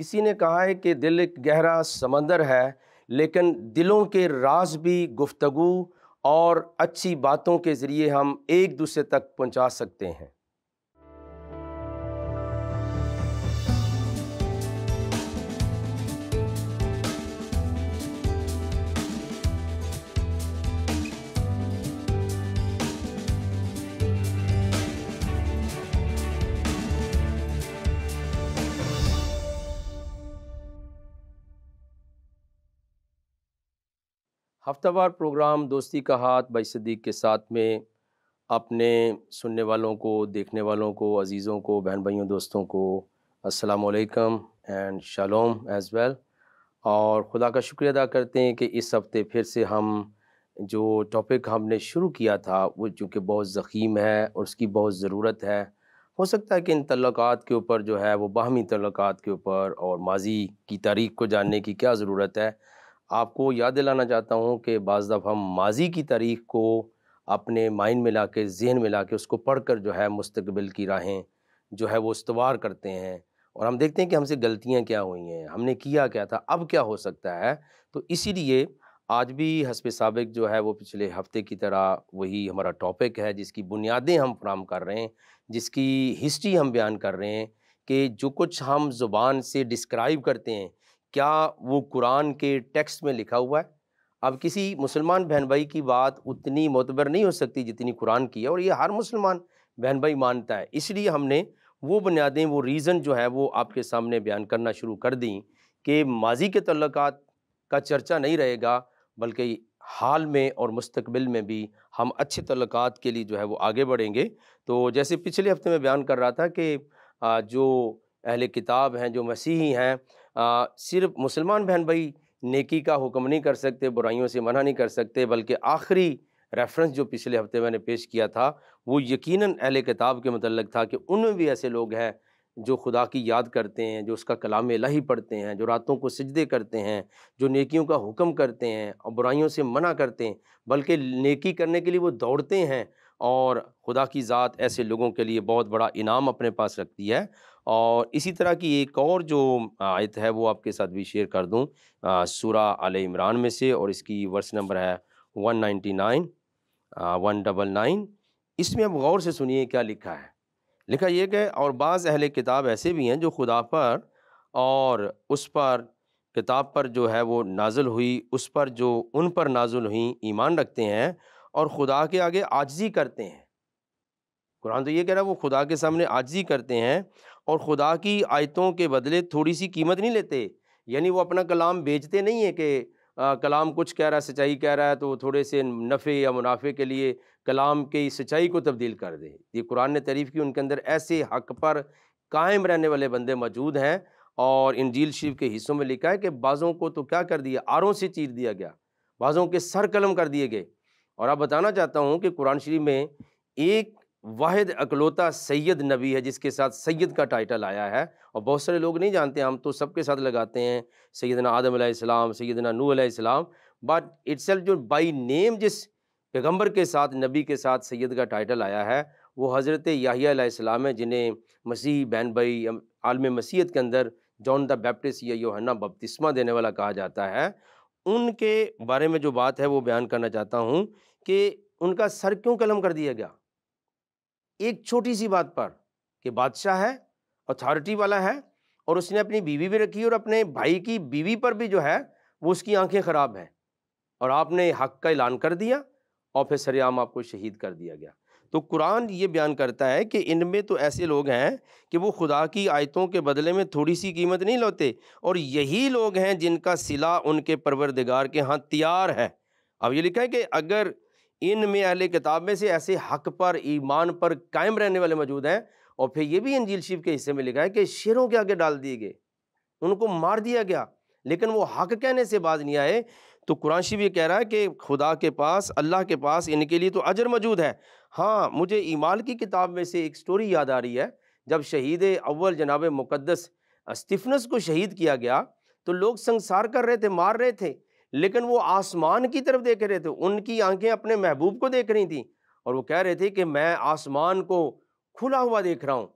کسی نے کہا ہے کہ دل ایک گہرا سمندر ہے، لیکن دلوں کے راز بھی گفتگو اور اچھی باتوں کے ذریعے ہم ایک دوسرے تک پہنچا سکتے ہیں۔ ہفتہ وار پروگرام دوستی کا ہاتھ بائی صدیق کے ساتھ میں اپنے سننے والوں کو، دیکھنے والوں کو، عزیزوں کو، بہن بھائیوں، دوستوں کو السلام علیکم اینڈ شالوم ایز ویل۔ اور خدا کا شکریہ ادا کرتے ہیں کہ اس ہفتے پھر سے ہم جو ٹاپک ہم نے شروع کیا تھا وہ چونکہ بہت ضخیم ہے اور اس کی بہت ضرورت ہے۔ ہو سکتا ہے کہ ان تعلقات کے اوپر جو ہے وہ باہمی تعلقات کے اوپر اور ماضی کی تاریخ کو جاننے کی کیا ضرورت ہے۔ آپ کو یاد دلانا چاہتا ہوں کہ بعض دفعہ ہم ماضی کی تاریخ کو اپنے مائنڈ میں لا کے، ذہن میں لا کے اس کو پڑھ کر جو ہے مستقبل کی راہیں جو ہے وہ استوار کرتے ہیں، اور ہم دیکھتے ہیں کہ ہم سے غلطیاں کیا ہوئی ہیں، ہم نے کیا کیا تھا، اب کیا ہو سکتا ہے۔ تو اسی لیے آج بھی حسب سابق جو ہے وہ پچھلے ہفتے کی طرح وہی ہمارا ٹاپک ہے، جس کی بنیادیں ہم فراہم کر رہے ہیں، جس کی ہسٹری ہم بیان کر رہے ہیں کہ جو کچھ ہم زبان سے ڈسکرائب کرتے ہیں کیا وہ قرآن کے ٹیکسٹ میں لکھا ہوا ہے۔ اب کسی مسلمان بہن بھائی کی بات اتنی معتبر نہیں ہو سکتی جتنی قرآن کی ہے، اور یہ ہر مسلمان بہن بھائی مانتا ہے۔ اس لیے ہم نے وہ بنیادیں، وہ ریزن جو ہے وہ آپ کے سامنے بیان کرنا شروع کر دیں کہ ماضی کے تعلقات کا چرچا نہیں رہے گا، بلکہ حال میں اور مستقبل میں بھی ہم اچھے تعلقات کے لیے جو ہے وہ آگے بڑھیں گے۔ تو جیسے پچھلے ہفتے میں بیان کر رہا تھا کہ جو اہل کتاب ہیں، جو مسیحی ہیں، صرف مسلمان بہن بھائی نیکی کا حکم نہیں کر سکتے، برائیوں سے منع نہیں کر سکتے، بلکہ آخری ریفرنس جو پچھلے ہفتے میں نے پیش کیا تھا وہ یقیناً اہل کتاب کے متعلق تھا کہ ان میں بھی ایسے لوگ ہیں جو خدا کی یاد کرتے ہیں، جو اس کا کلام الہی پڑھتے ہیں، جو راتوں کو سجدے کرتے ہیں، جو نیکیوں کا حکم کرتے ہیں اور برائیوں سے منع کرتے ہیں، بلکہ نیکی کرنے کے لیے وہ دوڑتے ہیں، اور خدا کی ذات ایسے لوگوں کے لیے بہت بڑا انعام اپنے پاس رکھتی ہے۔ اور اسی طرح کی ایک اور جو آیت ہے وہ آپ کے ساتھ بھی شیئر کر دوں، سورہ آل عمران میں سے، اور اس کی ورس نمبر ہے 199 199۔ اس میں اب غور سے سنیے کیا لکھا ہے۔ لکھا یہ کہ اور بعض اہل کتاب ایسے بھی ہیں جو خدا پر اور اس پر کتاب پر جو ہے وہ نازل ہوئی، اس پر جو ان پر نازل ہوئی ایمان رکھتے ہیں اور خدا کے آگے عاجزی کرتے ہیں۔ قرآن تو یہ کہہ رہا ہے وہ خدا کے سامنے عاجزی کرتے ہیں اور خدا کی آیتوں کے بدلے تھوڑی سی قیمت نہیں لیتے، یعنی وہ اپنا کلام بیچتے نہیں ہیں کہ کلام کچھ کہہ رہا ہے، سچائی کہہ رہا ہے، تو تھوڑے سے نفع یا منافع کے لیے کلام کی سچائی کو تبدیل کر دے۔ یہ قرآن نے تعریف کی، ان کے اندر ایسے حق پر قائم رہنے والے بندے موجود ہیں۔ اور انجیل شریف کے حصوں میں لکھا ہے کہ بعضوں کو تو کیا کر دیا، آروں سے چیر دیا گیا، بعضوں کے سر قلم کر دیے گئے۔ اور آپ بتانا چاہتا ہوں کہ قرآن شریف میں ایک واحد اکلوتا سید نبی ہے جس کے ساتھ سید کا ٹائٹل آیا ہے، اور بہت سارے لوگ نہیں جانتے، ہم تو سب کے ساتھ لگاتے ہیں، سیدنا آدم علیہ السلام، سیدنا نوح علیہ السلام، بٹ اٹسیلف جو بائی نیم جس پیغمبر کے ساتھ، نبی کے ساتھ سید کا ٹائٹل آیا ہے وہ حضرت یحییٰ علیہ السلام ہے، جنہیں مسیحی بہن بھائی عالم مسیحیت کے اندر جان دا بیپٹسٹ یا یوحنا بپتسمہ دینے والا کہا جاتا ہے۔ ان کے بارے میں جو بات ہے وہ بیان کرنا چاہتا ہوں کہ ان کا سر کیوں قلم کر دیا گیا، ایک چھوٹی سی بات پر کہ بادشاہ ہے، اتھارٹی والا ہے، اور اس نے اپنی بیوی بھی رکھی اور اپنے بھائی کی بیوی پر بھی جو ہے وہ اس کی آنکھیں خراب ہیں، اور آپ نے حق کا اعلان کر دیا اور پھر سر عام آپ کو شہید کر دیا گیا۔ تو قرآن یہ بیان کرتا ہے کہ ان میں تو ایسے لوگ ہیں کہ وہ خدا کی آیتوں کے بدلے میں تھوڑی سی قیمت نہیں لیتے، اور یہی لوگ ہیں جن کا صلہ ان کے پروردگار کے ہاں تیار ہے۔ اب یہ لکھا ہے کہ اگر ان میں اہل کتاب میں سے ایسے حق پر، ایمان پر قائم رہنے والے موجود ہیں، اور پھر یہ بھی انجیل شریف کے حصے میں لکھا ہے کہ شیروں کے آگے ڈال دیے گئے، ان کو مار دیا گیا، لیکن وہ حق کہنے سے باز نہیں آئے۔ تو قرآن شریف یہ کہہ رہا ہے کہ خدا کے پاس، اللہ کے پاس ان کے لیے تو اجر موجود ہے۔ ہاں، مجھے ایمال کی کتاب میں سے ایک سٹوری یاد آ رہی ہے، جب شہید اول جناب مقدس استفنس کو شہید کیا گیا تو لوگ سنسار کر رہے تھے، مار رہے تھے، لیکن وہ آسمان کی طرف دیکھ رہے تھے، ان کی آنکھیں اپنے محبوب کو دیکھ رہی تھیں، اور وہ کہہ رہے تھے کہ میں آسمان کو کھلا ہوا دیکھ رہا ہوں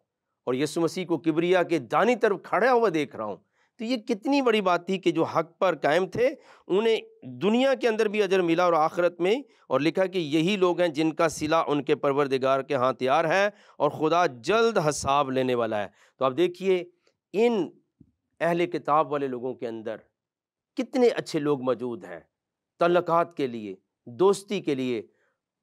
اور یسوع مسیح کو کبریا کے دانی طرف کھڑا ہوا دیکھ رہا ہوں۔ تو یہ کتنی بڑی بات تھی کہ جو حق پر قائم تھے انہیں دنیا کے اندر بھی اجر ملا اور آخرت میں، اور لکھا کہ یہی لوگ ہیں جن کا صلہ ان کے پروردگار کے ہاں تیار ہے اور خدا جلد حساب لینے والا ہے۔ تو آپ دیکھیے ان اہل کتاب والے لوگوں کے اندر کتنے اچھے لوگ موجود ہیں تعلقات کے لیے، دوستی کے لیے،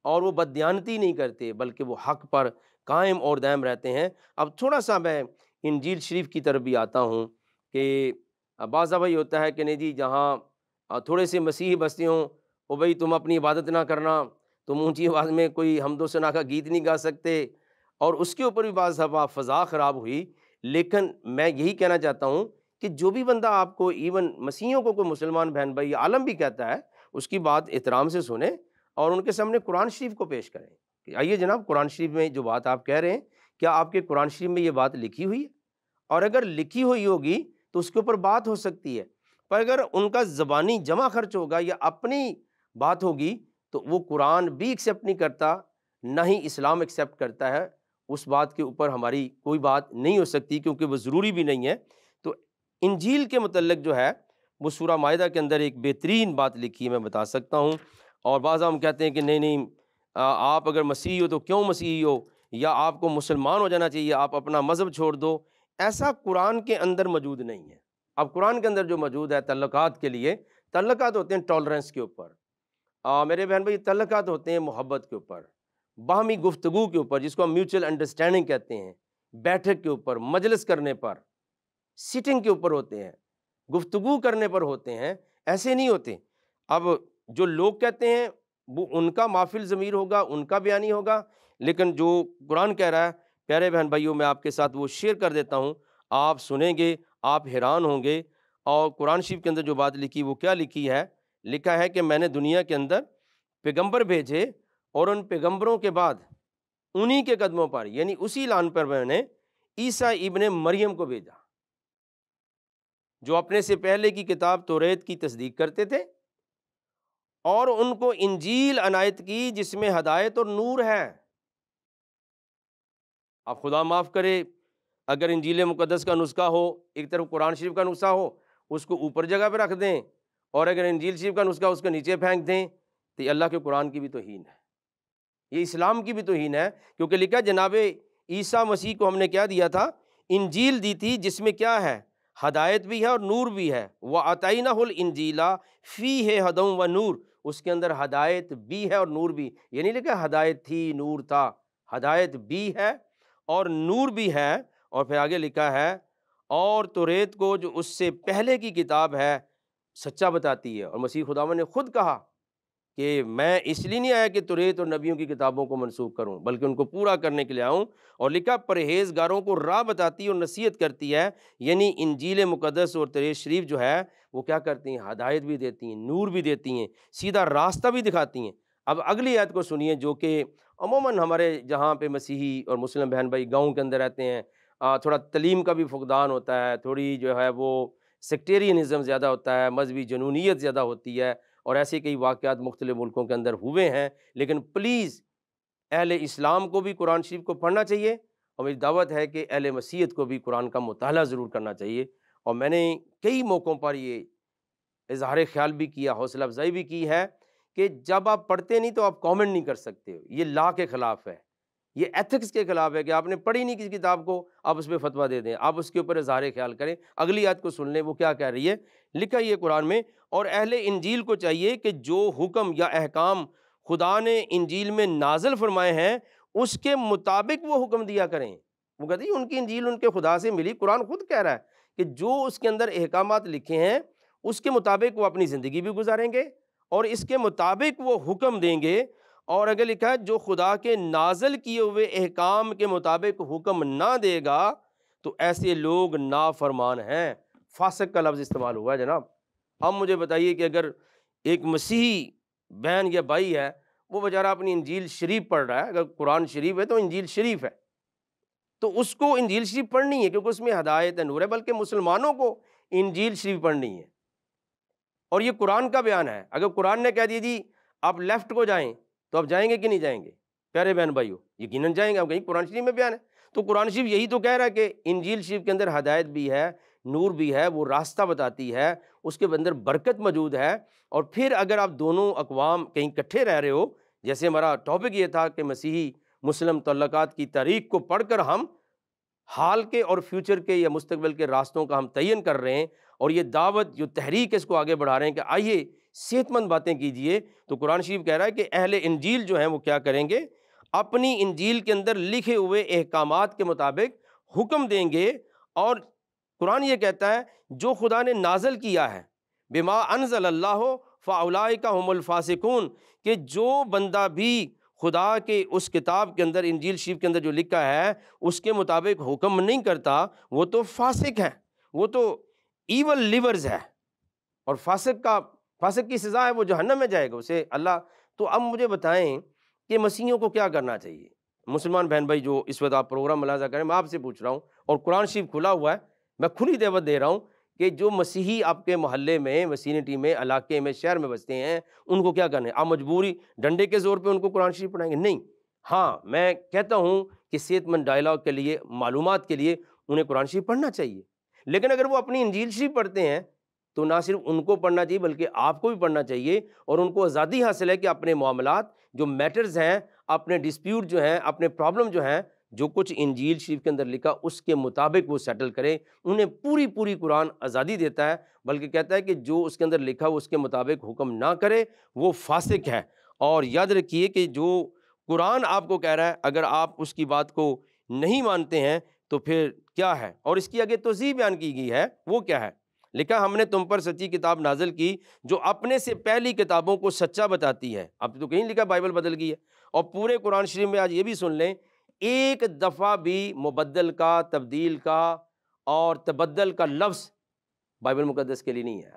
اور وہ بددیانتی نہیں کرتے بلکہ وہ حق پر قائم اور دائم رہتے ہیں۔ اب تھوڑا سا میں انجیل شریف کی طرف بھی آتا ہوں کہ بعض دفعہ یہ ہوتا ہے کہ نہیں جی جہاں تھوڑے سے مسیحی بستی ہوں، او بھائی تم اپنی عبادت نہ کرنا، تم اونچی آواز میں کوئی حمد و ثنا کا گیت نہیں گا سکتے، اور اس کے اوپر بھی بعض دفعہ فضا خراب ہوئی۔ لیکن میں یہی کہنا چاہتا ہوں کہ جو بھی بندہ آپ کو ایون مسیحیوں کو کوئی مسلمان بہن بھائی عالم بھی کہتا ہے، اس کی بات احترام سے سنیں اور ان کے سامنے قرآن شریف کو پیش کریں کہ آئیے جناب قرآن شریف میں جو بات آپ کہہ رہے ہیں کیا آپ کے قرآن شریف میں یہ بات لکھی ہوئی ہے؟ اور اگر لکھی ہوئی ہوگی تو اس کے اوپر بات ہو سکتی ہے، پر اگر ان کا زبانی جمع خرچ ہوگا یا اپنی بات ہوگی تو وہ قرآن بھی ایکسیپٹ نہیں کرتا، نہ ہی اسلام ایکسیپٹ کرتا ہے، اس بات کے اوپر ہماری کوئی بات نہیں ہو سکتی کیونکہ وہ ضروری بھی نہیں ہے۔ تو انجیل کے متعلق جو ہے وہ سورہ مائدہ کے اندر ایک بہترین بات لکھی ہے، میں بتا سکتا ہوں۔ اور بعض ہم کہتے ہیں کہ نہیں آپ اگر مسیحی ہو تو کیوں مسیحی ہو، یا آپ کو مسلمان ہو جانا چاہیے، آپ اپنا مذہب چھوڑ دو، ایسا قرآن کے اندر موجود نہیں ہے۔ اب قرآن کے اندر جو موجود ہے تعلقات کے لیے، تعلقات ہوتے ہیں ٹالرنس کے اوپر، میرے بہن بھائی تعلقات ہوتے ہیں محبت کے اوپر، باہمی گفتگو کے اوپر جس کو ہم میوچل انڈرسٹینڈنگ کہتے ہیں، بیٹھک کے اوپر، مجلس کرنے پر، سیٹنگ کے اوپر ہوتے ہیں، گفتگو کرنے پر ہوتے ہیں، ایسے نہیں ہوتے۔ اب جو لوگ کہتے ہیں وہ ان کا مافل ضمیر ہوگا، ان کا بیانی ہوگا، لیکن جو قرآن کہہ رہا ہے پیارے بہن بھائیوں میں آپ کے ساتھ وہ شیئر کر دیتا ہوں، آپ سنیں گے آپ حیران ہوں گے۔ اور قرآن شریف کے اندر جو بات لکھی وہ کیا لکھی ہے؟ لکھا ہے کہ میں نے دنیا کے اندر پیغمبر بھیجے اور ان پیغمبروں کے بعد انہی کے قدموں پر یعنی اسی لان پر میں نے عیسیٰ ابن مریم کو بھیجا، جو اپنے سے پہلے کی کتاب توریت کی تصدیق کرتے تھے اور ان کو انجیل عنایت کی جس میں ہدایت اور نور ہے۔ اب خدا معاف کرے اگر انجیل مقدس کا نسخہ ہو، ایک طرف قرآن شریف کا نسخہ ہو، اس کو اوپر جگہ پہ رکھ دیں، اور اگر انجیل شریف کا نسخہ اس کے نیچے پھینک دیں، تو یہ اللہ کے قرآن کی بھی توہین ہے، یہ اسلام کی بھی توہین ہے، کیونکہ لکھا جناب عیسیٰ مسیح کو ہم نے کیا دیا تھا؟ انجیل دی تھی جس میں کیا ہے؟ ہدایت بھی ہے اور نور بھی ہے۔ وَآتَيْنَاهُ الْإِنْجِيلَ فِيهِ هُدًى وَنُورٌ، اس کے اندر ہدایت بھی ہے اور نور بھی، یہ نہیں لکھا ہدایت تھی نور تھا، ہدایت بھی ہے اور نور بھی ہے۔ اور پھر آگے لکھا ہے اور توریت کو جو اس سے پہلے کی کتاب ہے سچا بتاتی ہے، اور مسیح خداوند نے خود کہا کہ میں اس لیے نہیں آیا کہ توریت اور نبیوں کی کتابوں کو منسوخ کروں بلکہ ان کو پورا کرنے کے لیے آؤں۔ اور لکھا پرہیزگاروں کو راہ بتاتی اور نصیحت کرتی ہے، یعنی انجیل مقدس اور توریت شریف جو ہے وہ کیا کرتی ہیں؟ ہدایت بھی دیتی ہیں، نور بھی دیتی ہیں، سیدھا راستہ بھی دکھاتی ہیں۔ اب اگلی آیت کو سنیے جو کہ عموماً ہمارے جہاں پہ مسیحی اور مسلم بہن بھائی گاؤں کے اندر رہتے ہیں، تھوڑا تعلیم کا بھی فقدان ہوتا ہے، تھوڑی جو ہے وہ سیکٹیرینزم زیادہ ہوتا ہے، مذہبی جنونیت زیادہ ہوتی ہے، اور ایسے کئی واقعات مختلف ملکوں کے اندر ہوئے ہیں۔ لیکن پلیز اہل اسلام کو بھی قرآن شریف کو پڑھنا چاہیے، اور میری دعوت ہے کہ اہل مسیحیت کو بھی قرآن کا مطالعہ ضرور کرنا چاہیے۔ اور میں نے کئی موقعوں پر یہ اظہار خیال بھی کیا، حوصلہ افزائی بھی کی ہے کہ جب آپ پڑھتے نہیں تو آپ کامنٹ نہیں کر سکتے، یہ لا کے خلاف ہے، یہ ایتھکس کے خلاف ہے کہ آپ نے پڑھی نہیں کسی کتاب کو آپ اس پہ فتویٰ دے دیں، آپ اس کے اوپر اظہار خیال کریں۔ اگلی آیت کو سن لیں وہ کیا کہہ رہی ہے۔ لکھا یہ قرآن میں، اور اہل انجیل کو چاہیے کہ جو حکم یا احکام خدا نے انجیل میں نازل فرمائے ہیں اس کے مطابق وہ حکم دیا کریں۔ وہ کہتے ہیں ان کی انجیل ان کے خدا سے ملی، قرآن خود کہہ رہا ہے کہ جو اس کے اندر احکامات لکھے ہیں اس کے مطابق وہ اپنی زندگی بھی گزاریں گے اور اس کے مطابق وہ حکم دیں گے۔ اور اگر لکھا ہے جو خدا کے نازل کیے ہوئے احکام کے مطابق حکم نہ دے گا تو ایسے لوگ نافرمان ہیں۔ فاسق کا لفظ استعمال ہوا ہے جناب۔ اب مجھے بتائیے کہ اگر ایک مسیحی بہن یا بھائی ہے، وہ بیچارہ اپنی انجیل شریف پڑھ رہا ہے، اگر قرآن شریف ہے تو انجیل شریف ہے، تو اس کو انجیل شریف پڑھنی ہے کیونکہ اس میں ہدایت ہے، نور ہے، بلکہ مسلمانوں کو انجیل شریف پڑھنی ہے۔ اور یہ قرآن کا بیان ہے۔ اگر قرآن نے کہہ دیا جی آپ لیفٹ کو جائیں تو آپ جائیں گے کہ نہیں جائیں گے؟ پیارے بہن بھائیو یقیناً جائیں گے، آپ کہیں قرآن شریف میں بیان ہے۔ تو قرآن شریف یہی تو کہہ رہا ہے کہ انجیل شریف کے اندر ہدایت بھی ہے، نور بھی ہے، وہ راستہ بتاتی ہے، اس کے اندر برکت موجود ہے۔ اور پھر اگر آپ دونوں اقوام کہیں اکٹھے رہ رہے ہو، جیسے ہمارا ٹاپک یہ تھا کہ مسیحی مسلم تعلقات کی تاریخ کو پڑھ کر ہم حال کے اور فیوچر کے یا مستقبل کے راستوں کا ہم تعین کر رہے ہیں، اور یہ دعوت جو تحریک اس کو آگے بڑھا رہے ہیں کہ آئیے صحت مند باتیں کیجئے، تو قرآن شریف کہہ رہا ہے کہ اہل انجیل جو ہیں وہ کیا کریں گے؟ اپنی انجیل کے اندر لکھے ہوئے احکامات کے مطابق حکم دیں گے۔ اور قرآن یہ کہتا ہے جو خدا نے نازل کیا ہے، بما انزل اللہ فاولئک هم الفاسقون، کہ جو بندہ بھی خدا کے اس کتاب کے اندر، انجیل شریف کے اندر جو لکھا ہے اس کے مطابق حکم نہیں کرتا، وہ تو فاسق ہے، وہ تو ایول لیورز ہے، اور فاسق کی سزا ہے، وہ جہنم میں جائے گا اسے اللہ۔ تو اب مجھے بتائیں کہ مسیحیوں کو کیا کرنا چاہیے؟ مسلمان بہن بھائی جو اس وقت آپ پروگرام ملاحظہ کریں، میں آپ سے پوچھ رہا ہوں، اور قرآن شریف کھلا ہوا ہے، میں کھلی دعوت دے رہا ہوں کہ جو مسیحی آپ کے محلے میں، وسینٹی میں، علاقے میں، شہر میں بستے ہیں، ان کو کیا کرنا ہے؟ آپ مجبوری ڈنڈے کے زور پہ ان کو قرآن شریف پڑھائیں گے؟ نہیں۔ ہاں، میں کہتا ہوں کہ صحت مند ڈائلاگ کے لیے، معلومات کے لیے انہیں قرآن شریف پڑھنا چاہیے، لیکن اگر وہ اپنی انجیل شریف پڑھتے ہیں تو نہ صرف ان کو پڑھنا چاہیے بلکہ آپ کو بھی پڑھنا چاہیے، اور ان کو آزادی حاصل ہے کہ اپنے معاملات جو میٹرز ہیں، اپنے ڈسپیوٹ جو ہیں، اپنے پرابلم جو ہیں، جو کچھ انجیل شریف کے اندر لکھا اس کے مطابق وہ سیٹل کریں۔ انہیں پوری قرآن آزادی دیتا ہے، بلکہ کہتا ہے کہ جو اس کے اندر لکھا اس کے مطابق حکم نہ کرے وہ فاسق ہے۔ اور یاد رکھیے کہ جو قرآن آپ کو کہہ رہا ہے، اگر آپ اس کی بات کو نہیں مانتے ہیں تو پھر کیا ہے؟ اور اس کی آگے توضیح بیان کی گئی ہے، وہ کیا ہے؟ لکھا ہم نے تم پر سچی کتاب نازل کی جو اپنے سے پہلی کتابوں کو سچا بتاتی ہے۔ اب تو کہیں لکھا بائبل بدل گئی ہے، اور پورے قرآن شریف میں آج یہ بھی سن لیں، ایک دفعہ بھی مبدل کا، تبدیل کا اور تبدل کا لفظ بائبل مقدس کے لیے نہیں ہے۔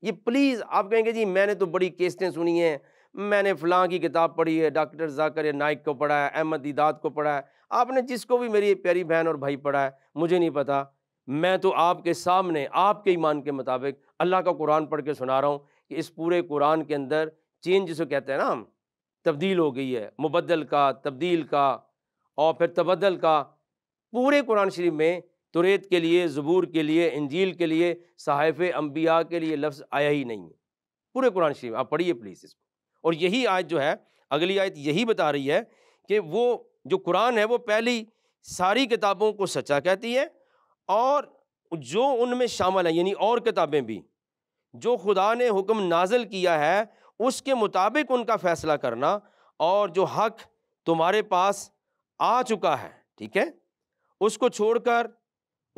یہ پلیز آپ کہیں گے جی میں نے تو بڑی کیسٹیں سنی ہیں، میں نے فلاں کی کتاب پڑھی ہے، ڈاکٹر ذاکر نائک کو پڑھا ہے، احمد دیدات کو پڑھا ہے، آپ نے جس کو بھی میری پیاری بہن اور بھائی پڑھا ہے، مجھے نہیں پتا۔ میں تو آپ کے سامنے آپ کے ایمان کے مطابق اللہ کا قرآن پڑھ کے سنا رہا ہوں کہ اس پورے قرآن کے اندر چینج جسے کہتے ہیں نا ہم، تبدیل ہو گئی ہے، مبدل کا، تبدیل کا اور پھر تبدل کا۔ پورے قرآن شریف میں توریت کے لیے، زبور کے لیے، انجیل کے لیے، صحائف انبیاء کے لیے لفظ آیا ہی نہیں ہے پورے قرآن شریف۔ آپ پڑھیے پلیز اس کو۔ اور یہی آیت جو ہے، اگلی آیت یہی بتا رہی ہے کہ وہ جو قرآن ہے وہ پہلی ساری کتابوں کو سچا کہتی ہے، اور جو ان میں شامل ہیں یعنی اور کتابیں بھی، جو خدا نے حکم نازل کیا ہے اس کے مطابق ان کا فیصلہ کرنا، اور جو حق تمہارے پاس آ چکا ہے، ٹھیک ہے، اس کو چھوڑ کر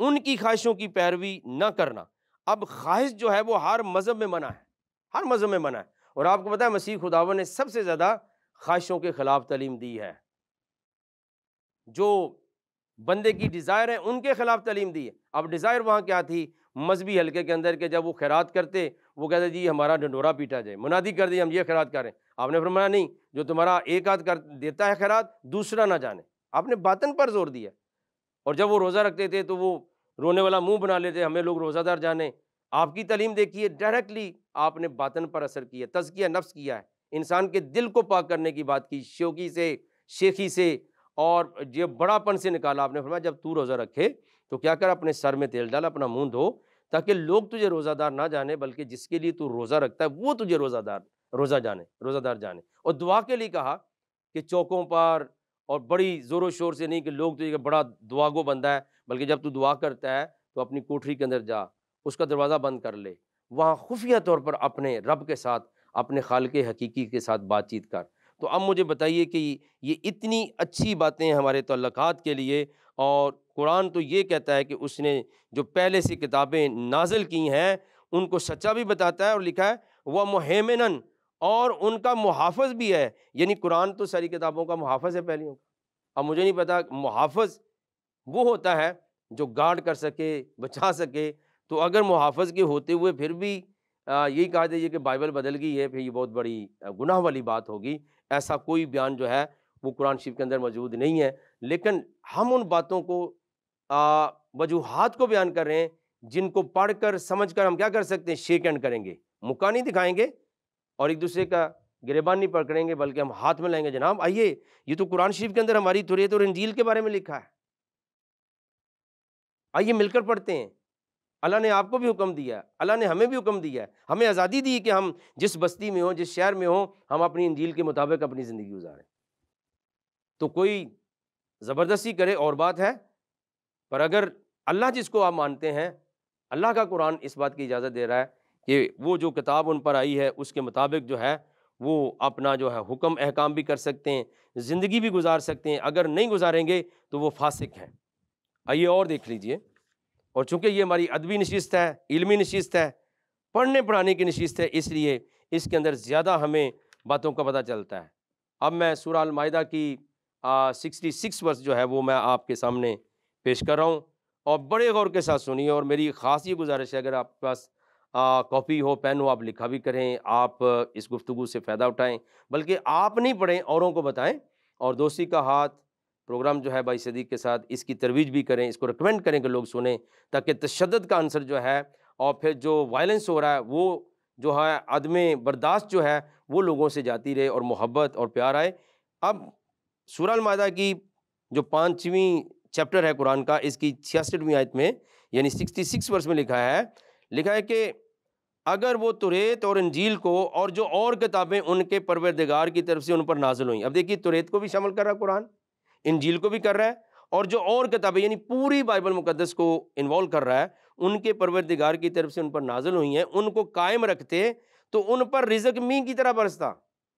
ان کی خواہشوں کی پیروی نہ کرنا۔ اب خواہش جو ہے وہ ہر مذہب میں منع ہے، ہر مذہب میں منع ہے، اور آپ کو پتہ ہے مسیح خداوند نے سب سے زیادہ خواہشوں کے خلاف تعلیم دی ہے، جو بندے کی ڈیزائر ہے ان کے خلاف تعلیم دی ہے۔ اب ڈیزائر وہاں کیا تھی مذہبی حلقے کے اندر کہ جب وہ خیرات کرتے وہ کہتے جی ہمارا ڈنڈورا پیٹا جائے، منادی کر دی ہم یہ خیرات کریں۔ آپ نے فرمایا نہیں، جو تمہارا ایک ہاتھ کر دیتا ہے خیرات دوسرا نہ جانے۔ آپ نے باطن پر زور دیا، اور جب وہ روزہ رکھتے تھے تو وہ رونے والا منہ بنا لیتے ہمیں لوگ روزہ دار جانے۔ آپ کی تعلیم دیکھیے، ڈائریکٹلی آپ نے باطن پر اثر کیا، تزکیہ نفس کیا ہے، انسان کے دل کو پاک کرنے کی بات کی، شوقی سے، شیخی سے، اور یہ بڑا پن سے نکالا۔ آپ نے فرمایا جب تو روزہ رکھے تو کیا کر، اپنے سر میں تیل ڈال، اپنا منہ دھو، تاکہ لوگ تجھے روزہ دار نہ جانے بلکہ جس کے لیے تو روزہ رکھتا ہے وہ تجھے روزہ دار جانے۔ اور دعا کے لیے کہا کہ چوکوں پر اور بڑی زور و شور سے نہیں کہ لوگ تجھے بڑا دعا گو بندہ ہے، بلکہ جب تو دعا کرتا ہے تو اپنی کوٹری کے اندر جا، اس کا دروازہ بند کر لے، وہاں خفیہ طور پر اپنے رب کے ساتھ، اپنے خالق حقیقی کے ساتھ بات چیت کر۔ تو اب مجھے بتائیے کہ یہ اتنی اچھی باتیں ہمارے تعلقات کے لیے، اور قرآن تو یہ کہتا ہے کہ اس نے جو پہلے سے کتابیں نازل کی ہیں ان کو سچا بھی بتاتا ہے، اور لکھا ہے وہ مہیمنن، اور ان کا محافظ بھی ہے، یعنی قرآن تو ساری کتابوں کا محافظ ہے پہلیوں کا۔ اب مجھے نہیں پتا محافظ وہ ہوتا ہے جو گارڈ کر سکے، بچا سکے، تو اگر محافظ کے ہوتے ہوئے پھر بھی یہی کہا جائے کہ بائبل بدل گئی ہے، پھر یہ بہت بڑی گناہ والی بات ہوگی۔ ایسا کوئی بیان جو ہے وہ قرآن شریف کے اندر موجود نہیں ہے، لیکن ہم ان باتوں کو وجوہات کو بیان کر رہے ہیں جن کو پڑھ کر سمجھ کر ہم کیا کر سکتے ہیں، شیک ہینڈ کریں گے، مکہ نہیں دکھائیں گے اور ایک دوسرے کا گریبان نہیں پکڑیں گے، بلکہ ہم ہاتھ میں لیں گے، جناب آئیے یہ تو قرآن شریف کے اندر ہماری توریت اور انجیل کے بارے میں لکھا ہے، آئیے مل کر پڑھتے ہیں۔ اللہ نے آپ کو بھی حکم دیا ہے، اللہ نے ہمیں بھی حکم دیا ہے، ہمیں آزادی دی کہ ہم جس بستی میں ہوں، جس شہر میں ہوں، ہم اپنی انجیل کے مطابق اپنی زندگی گزاریں۔ تو کوئی زبردستی کرے اور بات ہے، پر اگر اللہ جس کو آپ مانتے ہیں، اللہ کا قرآن اس بات کی اجازت دے رہا ہے کہ وہ جو کتاب ان پر آئی ہے اس کے مطابق جو ہے وہ اپنا جو ہے حکم احکام بھی کر سکتے ہیں، زندگی بھی گزار سکتے ہیں۔ اگر نہیں گزاریں گے تو وہ فاسق ہیں۔ آئیے اور دیکھ لیجئے، اور چونکہ یہ ہماری ادبی نشست ہے، علمی نشست ہے، پڑھنے پڑھانے کی نشست ہے، اس لیے اس کے اندر زیادہ ہمیں باتوں کا پتہ چلتا ہے۔ اب میں سورہ المائدہ کی 66 ورس جو ہے وہ میں آپ کے سامنے پیش کر رہا ہوں، اور بڑے غور کے ساتھ سنیے، اور میری خاص یہ گزارش ہے اگر آپ کے پاس کاپی ہو، پین ہو، آپ لکھا بھی کریں، آپ اس گفتگو سے فائدہ اٹھائیں، بلکہ آپ نہیں پڑھیں، اوروں کو بتائیں، اور دوستی کا ہاتھ پروگرام جو ہے بھائی صدیق کے ساتھ اس کی ترویج بھی کریں، اس کو ریکمینڈ کریں کہ لوگ سنیں، تاکہ تشدد کا عنصر جو ہے اور پھر جو وائلنس ہو رہا ہے وہ جو ہے عدم برداشت جو ہے وہ لوگوں سے جاتی رہے اور محبت اور پیار آئے۔ اب سورہ المائدہ کی جو 5ویں چیپٹر ہے قرآن کا، اس کی 66ویں آیت میں یعنی 66 ورس میں لکھا ہے کہ اگر وہ توریت اور انجیل کو اور جو اور کتابیں ان کے پروردگار کی طرف سے ان پر نازل ہوئیں، اب دیکھیے توریت کو بھی شامل کر رہا ہے قرآن، انجیل کو بھی کر رہا ہے، اور جو اور کتابیں یعنی پوری بائبل مقدس کو انوالو کر رہا ہے، ان کے پروردگار کی طرف سے ان پر نازل ہوئی ہیں، ان کو قائم رکھتے تو ان پر رزق می کی طرح برستا۔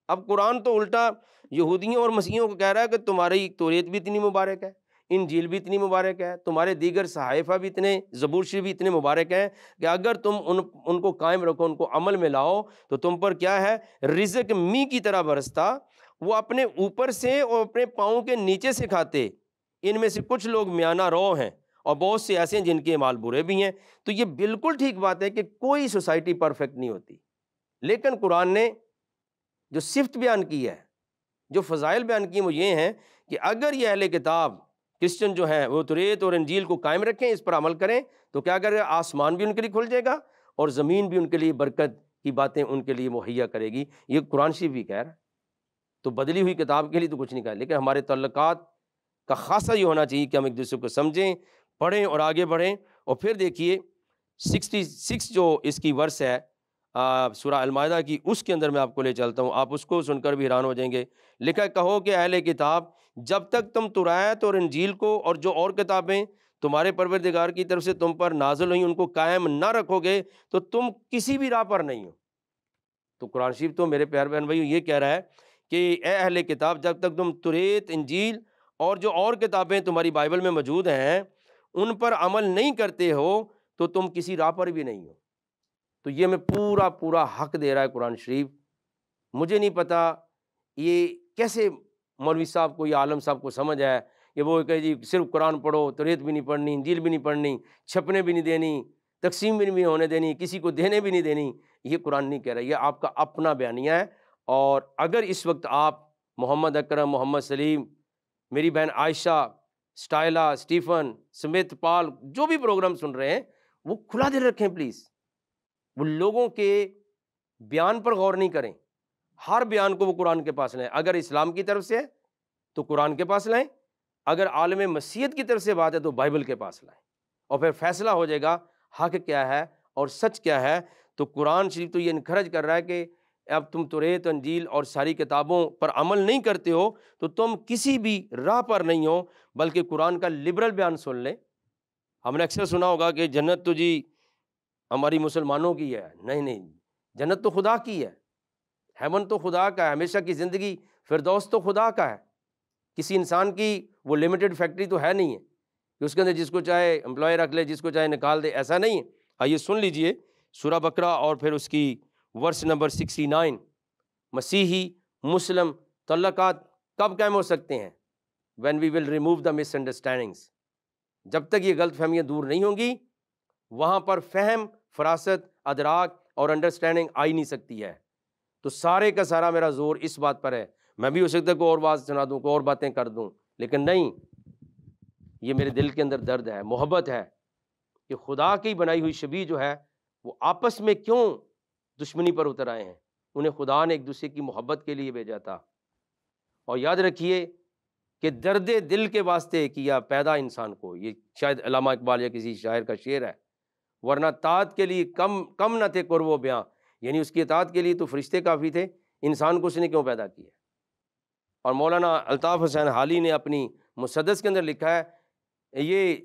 اب قرآن تو الٹا یہودیوں اور مسیحیوں کو کہہ رہا ہے کہ تمہاری توریت بھی اتنی مبارک ہے، انجیل بھی اتنی مبارک ہے، تمہارے دیگر صحائفہ بھی اتنے، زبور شریف بھی اتنے مبارک ہیں کہ اگر تم ان کو قائم رکھو، ان کو عمل میں لاؤ تو تم پر کیا ہے، رزق می کی طرح برستا۔ وہ اپنے اوپر سے اور اپنے پاؤں کے نیچے سے کھاتے، ان میں سے کچھ لوگ میانہ رو ہیں اور بہت سے ایسے ہیں جن کے اعمال برے بھی ہیں۔ تو یہ بالکل ٹھیک بات ہے کہ کوئی سوسائٹی پرفیکٹ نہیں ہوتی، لیکن قرآن نے جو صفت بیان کی ہے، جو فضائل بیان کیے وہ یہ ہیں کہ اگر یہ اہل کتاب کرسچن جو ہیں وہ توریت اور انجیل کو قائم رکھیں، اس پر عمل کریں، تو کیا کرے، آسمان بھی ان کے لیے کھل جائے گا اور زمین بھی ان کے لیے برکت کی باتیں ان کے لیے مہیا کرے گی۔ یہ قرآن شریف بھی کہہ رہا ہے، تو بدلی ہوئی کتاب کے لیے تو کچھ نہیں کہا، لیکن ہمارے تعلقات کا خاصہ یہ ہونا چاہیے کہ ہم ایک دوسرے کو سمجھیں، پڑھیں اور آگے بڑھیں۔ اور پھر دیکھیے 66 جو اس کی ورس ہے سورہ المائدہ کی، اس کے اندر میں آپ کو لے چلتا ہوں، آپ اس کو سن کر بھی حیران ہو جائیں گے۔ لکھا ہے، کہو کہ اہل کتاب، جب تک تم توریت اور انجیل کو اور جو اور کتابیں تمہارے پروردگار کی طرف سے تم پر نازل ہوئیں ان کو قائم نہ رکھو گے تو تم کسی بھی راہ پر نہیں ہو۔ تو قرآن شریف تو میرے پیار بہن بھائیو یہ کہہ رہا ہے کہ اے اہل کتاب، جب تک تم توریت، انجیل اور جو اور کتابیں تمہاری بائبل میں موجود ہیں ان پر عمل نہیں کرتے ہو تو تم کسی راہ پر بھی نہیں ہو۔ تو یہ میں پورا حق دے رہا ہے قرآن شریف۔ مجھے نہیں پتا یہ کیسے مولوی صاحب کو یا عالم صاحب کو سمجھ ہے کہ وہ کہ جی صرف قرآن پڑھو، توریت بھی نہیں پڑھنی، انجیل بھی نہیں پڑھنی، چھپنے بھی نہیں دینی، تقسیم بھی نہیں ہونے دینی، کسی کو دینے بھی نہیں دینی۔ یہ قرآن نہیں کہہ رہا، یہ آپ کا اپنا بیانیہ ہے۔ اور اگر اس وقت آپ محمد اکرم، محمد سلیم، میری بہن عائشہ، سٹائلہ، اسٹیفن، سمت، پال، جو بھی پروگرام سن رہے ہیں وہ کھلا دل رکھیں پلیز، وہ لوگوں کے بیان پر غور نہیں کریں، ہر بیان کو وہ قرآن کے پاس لائیں۔ اگر اسلام کی طرف سے ہے تو قرآن کے پاس لائیں، اگر عالم مسیحیت کی طرف سے بات ہے تو بائبل کے پاس لائیں، اور پھر فیصلہ ہو جائے گا حق کیا ہے اور سچ کیا ہے۔ تو قرآن شریف تو یہ انکرج کر رہا ہے کہ اب تم توریت، انجیل اور ساری کتابوں پر عمل نہیں کرتے ہو تو تم کسی بھی راہ پر نہیں ہو، بلکہ قرآن کا لبرل بیان سن لیں۔ ہم نے اکثر سنا ہوگا کہ جنت تو جی ہماری مسلمانوں کی ہے، نہیں، جنت تو خدا کی ہے، ہیون تو خدا کا ہے، ہمیشہ کی زندگی فردوس تو خدا کا ہے، کسی انسان کی وہ لمیٹڈ فیکٹری تو ہے نہیں ہے کہ اس کے اندر جس کو چاہے امپلائی رکھ لے، جس کو چاہے نکال دے، ایسا نہیں ہے۔ آئیے سن لیجئے سورہ بقرہ اور پھر اس کی ورس نمبر 69۔ مسیحی مسلم تعلقات کب قائم ہو سکتے ہیں؟ when we will remove the misunderstandings، جب تک یہ غلط فہمیاں دور نہیں ہوں گی وہاں پر فہم، فراست، ادراک اور انڈرسٹینڈنگ آئی نہیں سکتی ہے۔ تو سارے کا سارا میرا زور اس بات پر ہے، میں بھی ہو سکتا ہے کوئی اور بات سنا دوں، کوئی اور باتیں کر دوں، لیکن نہیں، یہ میرے دل کے اندر درد ہے، محبت ہے کہ خدا کی بنائی ہوئی شبیہ جو ہے وہ آپس میں کیوں دشمنی پر اتر آئے ہیں؟ انہیں خدا نے ایک دوسرے کی محبت کے لیے بھیجا تھا۔ اور یاد رکھیے کہ درد دل کے واسطے کیا پیدا انسان کو، یہ شاید علامہ اقبال یا کسی شاعر کا شعر ہے، ورنہ طاعت کے لیے کم نہ تھے قرب و بیاں، یعنی اس کی اطاعت کے لیے تو فرشتے کافی تھے، انسان کو اس نے کیوں پیدا کیا؟ اور مولانا الطاف حسین حالی نے اپنی مسدس کے اندر لکھا ہے یہ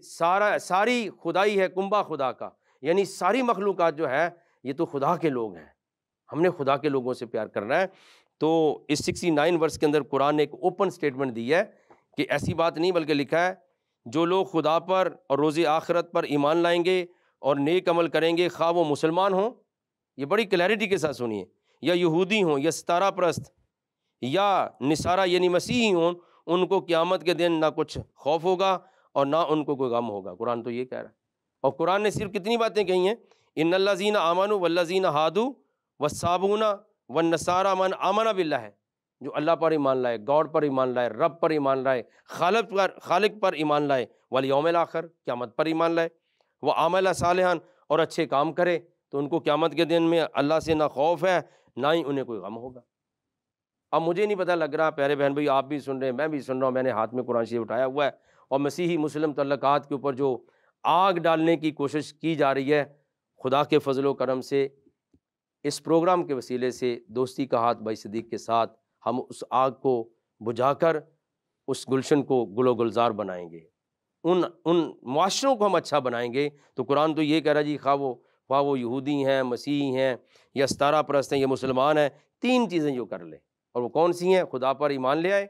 ساری خدائی ہے کنبہ خدا کا، یعنی ساری مخلوقات جو ہے یہ تو خدا کے لوگ ہیں، ہم نے خدا کے لوگوں سے پیار کرنا ہے۔ تو اس 69 ورس کے اندر قرآن نے ایک اوپن سٹیٹمنٹ دی ہے کہ ایسی بات نہیں، بلکہ لکھا ہے جو لوگ خدا پر اور روز آخرت پر ایمان لائیں گے اور نیک عمل کریں گے، خواہ وہ مسلمان ہوں، یہ بڑی کلیئرٹی کے ساتھ سنیے، یا یہودی ہوں، یا ستارہ پرست، یا نصارہ یعنی مسیحی ہوں، ان کو قیامت کے دن نہ کچھ خوف ہوگا اور نہ ان کو کوئی غم ہوگا۔ قرآن تو یہ کہہ رہا ہے، اور قرآن نے صرف کتنی باتیں کہی ہیں، ان الذین آمنوا والذین ہادوا والصابون والنصارى من آمن باللہ، ہے جو اللہ پر ایمان لائے، گاڈ پر ایمان لائے، رب پر ایمان لائے، خالق پر ایمان لائے، والیوم الاخر، قیامت پر ایمان لائے، وہ عمل صالحا، اور اچھے کام کرے، تو ان کو قیامت کے دن میں اللہ سے نہ خوف ہے نہ ہی انہیں کوئی غم ہوگا۔ اب مجھے نہیں پتہ لگ رہا، پیارے بہن بھائی آپ بھی سن رہے ہیں، میں بھی سن رہا ہوں، میں نے ہاتھ میں قرآن شریف اٹھایا ہوا ہے، اور مسیحی مسلم تعلقات کے اوپر جو آگ ڈالنے کی کوشش کی جا رہی ہے، خدا کے فضل و کرم سے اس پروگرام کے وسیلے سے دوستی کا ہاتھ بھائی صدیق کے ساتھ ہم اس آگ کو بجھا کر اس گلشن کو گل و گلزار بنائیں گے، ان معاشروں کو ہم اچھا بنائیں گے۔ تو قرآن تو یہ کہہ رہا ہے جی، خواہ وہ یہودی ہیں، مسیحی ہیں، یا ستارہ پرست ہیں، یا مسلمان ہیں، تین چیزیں جو کر لیں، اور وہ کون سی ہیں؟ خدا پر ایمان لے آئے،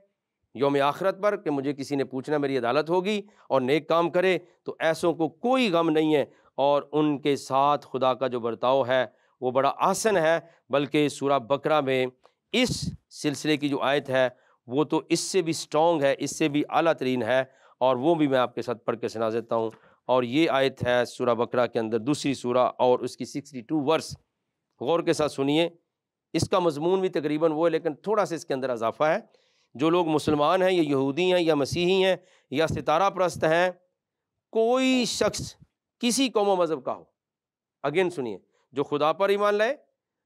یوم آخرت پر کہ مجھے کسی نے پوچھنا، میری عدالت ہوگی، اور نیک کام کرے، تو ایسوں کو کوئی غم نہیں ہے، اور ان کے ساتھ خدا کا جو برتاؤ ہے وہ بڑا آسن ہے۔ بلکہ سورہ بقرہ میں اس سلسلے کی جو آیت ہے وہ تو اس سے بھی سٹرونگ ہے، اس سے بھی اعلیٰ ترین ہے، اور وہ بھی میں آپ کے ساتھ پڑھ کے سنا دیتا ہوں۔ اور یہ آیت ہے سورہ بقرہ کے اندر، دوسری سورہ، اور اس کی 62 ورس، غور کے ساتھ سنیے۔ اس کا مضمون بھی تقریباً وہ ہے، لیکن تھوڑا سا اس کے اندر اضافہ ہے۔ جو لوگ مسلمان ہیں، یا یہودی ہیں، یا مسیحی ہیں، یا ستارہ پرست ہیں، کوئی شخص کسی قوم و مذہب کا ہو، اگین سنیے، جو خدا پر ایمان لائے،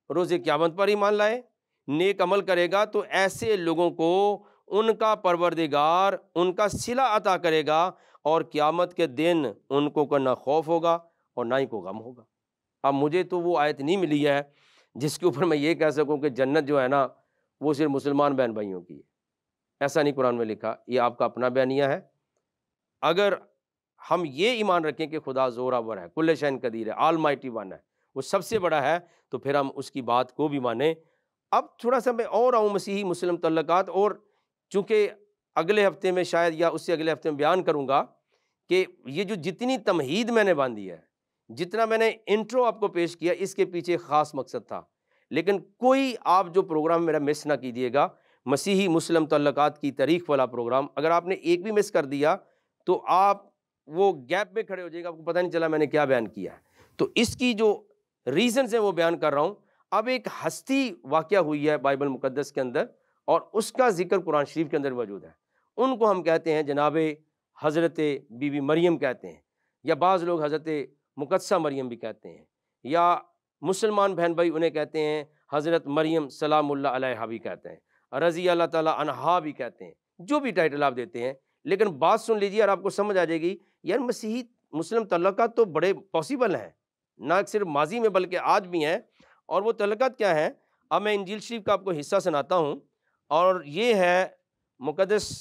روز قیامت پر ایمان لائے، نیک عمل کرے گا، تو ایسے لوگوں کو ان کا پروردگار ان کا صلہ عطا کرے گا، اور قیامت کے دن ان کو نہ خوف ہوگا اور نہ ہی کو غم ہوگا۔ اب مجھے تو وہ آیت نہیں ملی ہے جس کے اوپر میں یہ کہہ سکوں کہ جنت جو ہے نا وہ صرف مسلمان بہن بھائیوں کی ہے، ایسا نہیں قرآن میں لکھا، یہ آپ کا اپنا بیانیہ ہے۔ اگر ہم یہ ایمان رکھیں کہ خدا زوراور ہے، کل شیء قدیر ہے، آل مائٹی ون ہے، وہ سب سے بڑا ہے، تو پھر ہم اس کی بات کو بھی مانیں۔ اب تھوڑا سا میں اور آؤں مسیحی مسلم تعلقات، اور چونکہ اگلے ہفتے میں شاید یا اس سے اگلے ہفتے میں بیان کروں گا کہ یہ جو جتنی تمہید میں نے باندھی ہے، جتنا میں نے انٹرو آپ کو پیش کیا، اس کے پیچھے خاص مقصد تھا۔ لیکن کوئی آپ جو پروگرام میرا مس نہ کیجیے گا، مسیحی مسلم تعلقات کی تاریخ والا پروگرام، اگر آپ نے ایک بھی مس کر دیا تو آپ وہ گیپ میں کھڑے ہو جائے گا، آپ کو پتہ نہیں چلا میں نے کیا بیان کیا ہے۔ تو اس کی جو ریزنز ہیں وہ بیان کر رہا ہوں۔ اب ایک ہستی واقعہ ہوئی ہے بائبل مقدس کے اندر، اور اس کا ذکر قرآن شریف کے اندر موجود ہے۔ ان کو ہم کہتے ہیں جناب حضرت بی بی مریم کہتے ہیں، یا بعض لوگ حضرت مقدسہ مریم بھی کہتے ہیں، یا مسلمان بہن بھائی انہیں کہتے ہیں حضرت مریم سلام اللہ علیہا بھی کہتے ہیں، رضی اللہ تعالیٰ عنہا بھی کہتے ہیں، جو بھی ٹائٹل آپ دیتے ہیں۔ لیکن بات سن لیجیے اور آپ کو سمجھ آ جائے گی، یار مسیحی مسلم تعلقات تو بڑے پاسبل ہیں، نہ صرف ماضی میں بلکہ آج بھی ہیں۔ اور وہ تعلقات کیا ہیں؟ اب میں انجیل شریف کا آپ کو حصہ سناتا ہوں، اور یہ ہے مقدس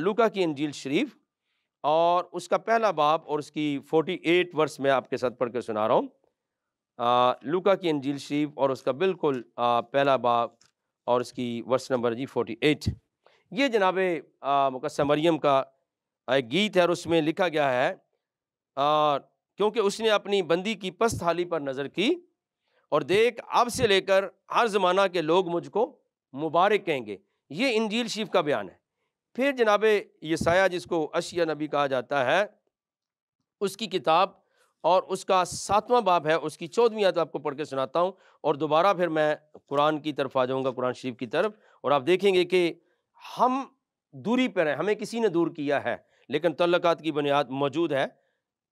لوکا کی انجیل شریف، اور اس کا پہلا باب اور اس کی 48 ورس میں آپ کے ساتھ پڑھ کے سنا رہا ہوں۔ لوکا کی انجیل شریف اور اس کا بالکل پہلا باب اور اس کی ورس نمبر 48۔ یہ جناب مقدسہ مریم کا ایک گیت ہے، اور اس میں لکھا گیا ہے کیونکہ اس نے اپنی بندی کی پست حالی پر نظر کی، اور دیکھ اب سے لے کر ہر زمانہ کے لوگ مجھ کو مبارک کہیں گے۔ یہ انجیل شریف کا بیان ہے۔ پھر جناب یسایہ جس کو اشعیا نبی کہا جاتا ہے، اس کی کتاب اور اس کا 7واں باب ہے، اس کی 14ویں آیت آپ کو پڑھ کے سناتا ہوں، اور دوبارہ پھر میں قرآن کی طرف آ جاؤں گا، قرآن شریف کی طرف، اور آپ دیکھیں گے کہ ہم دوری پر ہیں، ہمیں کسی نے دور کیا ہے، لیکن تعلقات کی بنیاد موجود ہے۔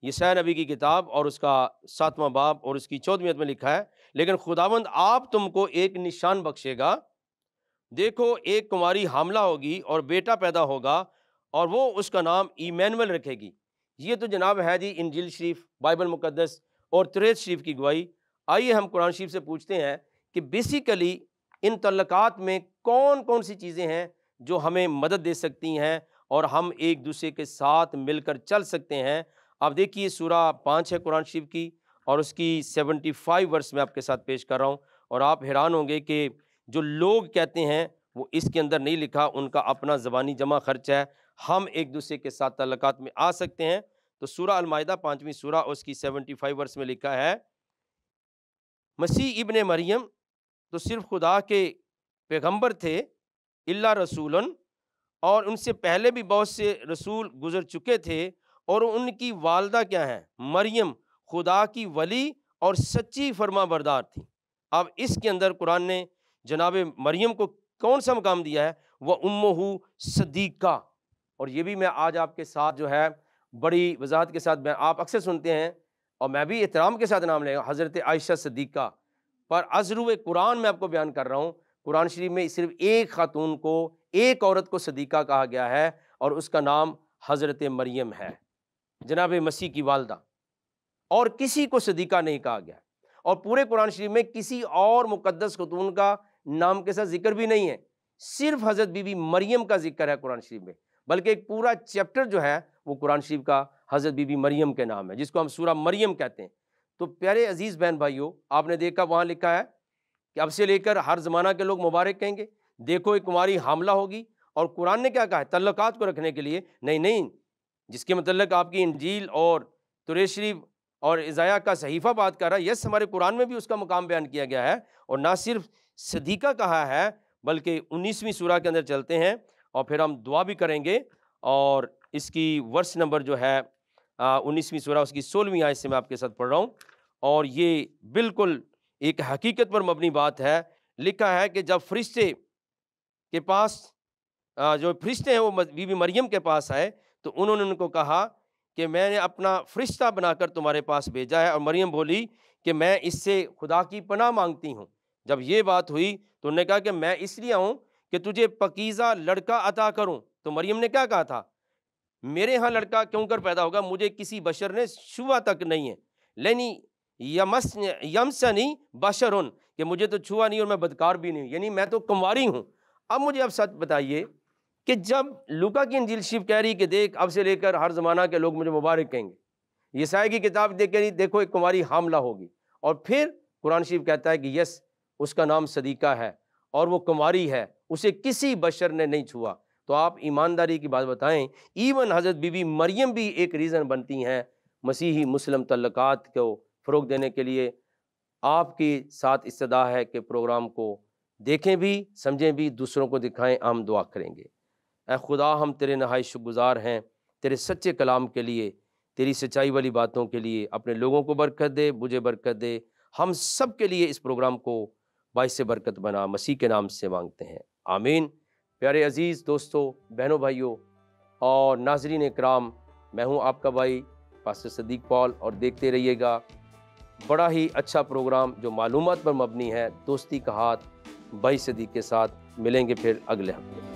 یسایہ نبی کی کتاب اور اس کا 7واں باب اور اس کی 14ویں آیت میں لکھا ہے، لیکن خداوند آپ تم کو ایک نشان بخشے گا، دیکھو ایک کنواری حاملہ ہوگی اور بیٹا پیدا ہوگا، اور وہ اس کا نام ایمینول رکھے گی۔ یہ تو جناب ہے جی انجیل شریف، بائبل مقدس، اور توریت شریف کی گواہی۔ آئیے ہم قرآن شریف سے پوچھتے ہیں کہ بیسیکلی ان تعلقات میں کون کون سی چیزیں ہیں جو ہمیں مدد دے سکتی ہیں اور ہم ایک دوسرے کے ساتھ مل کر چل سکتے ہیں۔ آپ دیکھیے سورہ 5 ہے قرآن شریف کی، اور اس کی 75 ورس میں آپ کے ساتھ پیش کر رہا ہوں، اور آپ حیران ہوں گے کہ جو لوگ کہتے ہیں وہ اس کے اندر نہیں لکھا، ان کا اپنا زبانی جمع خرچ ہے، ہم ایک دوسرے کے ساتھ تعلقات میں آ سکتے ہیں۔ تو سورہ المائدہ 5ویں سورہ اس کی 75 ورس میں لکھا ہے، مسیح ابن مریم تو صرف خدا کے پیغمبر تھے، الا رسول، اور ان سے پہلے بھی بہت سے رسول گزر چکے تھے، اور ان کی والدہ کیا ہیں؟ مریم خدا کی ولی اور سچی فرما بردار تھی۔ اب اس کے اندر قرآن نے جناب مریم کو کون سا مقام دیا ہے؟ وہ امہ صدیقہ، اور یہ بھی میں آج آپ کے ساتھ جو ہے بڑی وضاحت کے ساتھ، آپ اکثر سنتے ہیں اور میں بھی احترام کے ساتھ نام لے گا، حضرت عائشہ صدیقہ، پر ازرو قرآن میں آپ کو بیان کر رہا ہوں، قرآن شریف میں صرف ایک خاتون کو، ایک عورت کو صدیقہ کہا گیا ہے، اور اس کا نام حضرت مریم ہے، جناب مسیح کی والدہ، اور کسی کو صدیقہ نہیں کہا گیا۔ اور پورے قرآن شریف میں کسی اور مقدس خاتون کا نام کے ساتھ ذکر بھی نہیں ہے، صرف حضرت بی بی مریم کا ذکر ہے قرآن شریف میں، بلکہ ایک پورا چیپٹر جو ہے وہ قرآن شریف کا حضرت بی بی مریم کے نام ہے، جس کو ہم سورہ مریم کہتے ہیں۔ تو پیارے عزیز بہن بھائیوں، آپ نے دیکھا وہاں لکھا ہے کہ اب سے لے کر ہر زمانہ کے لوگ مبارک کہیں گے، دیکھو ایک کماری حاملہ ہوگی، اور قرآن نے کیا کہا ہے؟ تعلقات کو رکھنے کے لیے نہیں، جس کے متعلق آپ کی انجیل اور توریت شریف اور عزائیہ کا صحیفہ بات کر رہا ہے، یس ہمارے قرآن میں بھی اس کا مقام بیان کیا گیا ہے، اور نہ صرف صدیقہ کہا ہے بلکہ 19ویں سورہ کے اندر چلتے ہیں، اور پھر ہم دعا بھی کریں گے، اور اس کی ورس نمبر جو ہے 19ویں سورہ اس کی 16ویں آیت سے میں آپ کے ساتھ پڑھ رہا ہوں، اور یہ بالکل ایک حقیقت پر مبنی بات ہے۔ لکھا ہے کہ جب فرشتے کے پاس جو فرشتے ہیں وہ بی بی مریم کے پاس آئے، تو انہوں نے ان کو کہا کہ میں نے اپنا فرشتہ بنا کر تمہارے پاس بھیجا ہے، اور مریم بولی کہ میں اس سے خدا کی پناہ مانگتی ہوں۔ جب یہ بات ہوئی تو انہوں نے کہا کہ میں اس لیے ہوں کہ تجھے پاکیزہ لڑکا عطا کروں۔ تو مریم نے کیا کہا تھا؟ میرے ہاں لڑکا کیوں کر پیدا ہوگا؟ مجھے کسی بشر نے چھوا تک نہیں ہے، لینی یمسنی بشرن، کہ مجھے تو چھوا نہیں اور میں بدکار بھی نہیں ہوں، یعنی میں تو کنواری ہوں۔ اب مجھے اب سچ بتائیے کہ جب لوکا کی انجیل شریف کہہ رہی کہ دیکھ اب سے لے کر ہر زمانہ کے لوگ مجھے مبارک کہیں گے، یسائی کی کتاب دیکھ کے دیکھو ایک کماری حاملہ ہوگی، اور پھر قرآن شریف کہتا ہے کہ یس اس کا نام صدیقہ ہے اور وہ کماری ہے، اسے کسی بشر نے نہیں چھوا۔ تو آپ ایمانداری کی بات بتائیں، ایون حضرت بی بی مریم بھی ایک ریزن بنتی ہیں مسیحی مسلم تعلقات کو فروغ دینے کے لیے۔ آپ کے ساتھ استدعا ہے کہ پروگرام کو دیکھیں بھی، سمجھیں بھی، دوسروں کو دکھائیں، ہم دعا کریں گے۔ اے خدا، ہم تیرے نہایت شکر گزار ہیں تیرے سچے کلام کے لیے، تیری سچائی والی باتوں کے لیے۔ اپنے لوگوں کو برکت دے، مجھے برکت دے، ہم سب کے لیے اس پروگرام کو باعث برکت بنا، مسیح کے نام سے مانگتے ہیں، آمین۔ پیارے عزیز دوستو، بہنوں، بھائیوں اور ناظرین اکرام، میں ہوں آپ کا بھائی پاسٹر صدیق پال، اور دیکھتے رہیے گا بڑا ہی اچھا پروگرام جو معلومات پر مبنی ہے، دوستی کا ہاتھ بائی صدیق کے ساتھ۔ ملیں گے پھر اگلے ہفتے۔